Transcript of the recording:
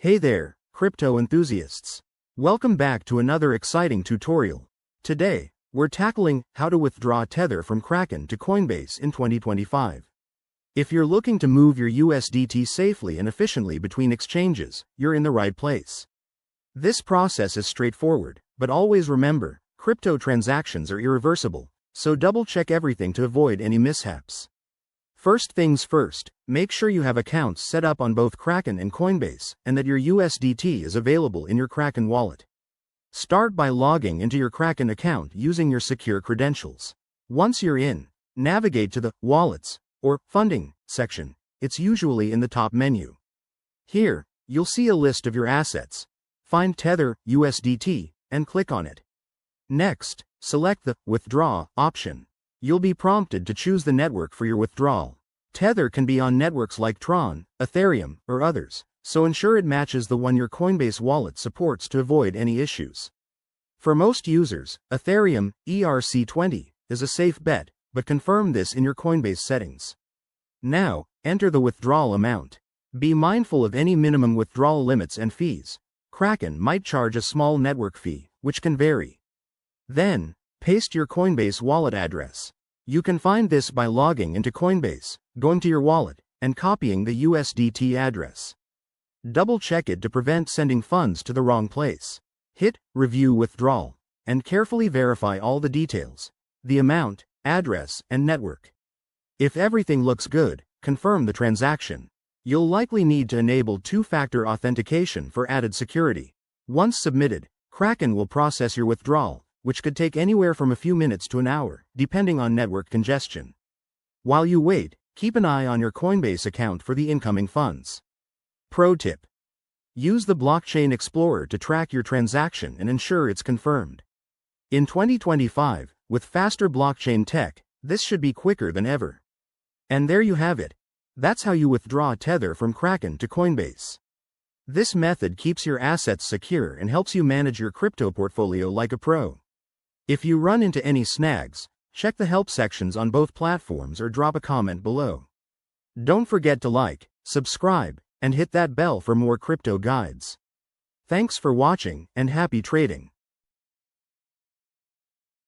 Hey there, crypto enthusiasts. Welcome back to another exciting tutorial. Today, we're tackling how to withdraw Tether from Kraken to Coinbase in 2025. If you're looking to move your USDT safely and efficiently between exchanges, you're in the right place. This process is straightforward, but always remember, crypto transactions are irreversible, so double-check everything to avoid any mishaps. First things first, make sure you have accounts set up on both Kraken and Coinbase, and that your USDT is available in your Kraken wallet. Start by logging into your Kraken account using your secure credentials. Once you're in, navigate to the Wallets or Funding section. It's usually in the top menu. Here, you'll see a list of your assets. Find Tether USDT and click on it. Next, select the Withdraw option. You'll be prompted to choose the network for your withdrawal. Tether can be on networks like Tron, Ethereum, or others, so ensure it matches the one your Coinbase wallet supports to avoid any issues. For most users, Ethereum ERC20 is a safe bet, but confirm this in your Coinbase settings. Now, enter the withdrawal amount. Be mindful of any minimum withdrawal limits and fees. Kraken might charge a small network fee, which can vary. Then, paste your Coinbase wallet address. You can find this by logging into Coinbase, going to your wallet, and copying the USDT address. Double-check it to prevent sending funds to the wrong place. Hit Review Withdrawal, and carefully verify all the details, the amount, address, and network. If everything looks good, confirm the transaction. You'll likely need to enable two-factor authentication for added security. Once submitted, Kraken will process your withdrawal, which could take anywhere from a few minutes to an hour, depending on network congestion. While you wait, keep an eye on your Coinbase account for the incoming funds. Pro tip: use the Blockchain Explorer to track your transaction and ensure it's confirmed. In 2025, with faster blockchain tech, this should be quicker than ever. And there you have it. That's how you withdraw Tether from Kraken to Coinbase. This method keeps your assets secure and helps you manage your crypto portfolio like a pro. If you run into any snags, check the help sections on both platforms or drop a comment below. Don't forget to like, subscribe, and hit that bell for more crypto guides. Thanks for watching, and happy trading.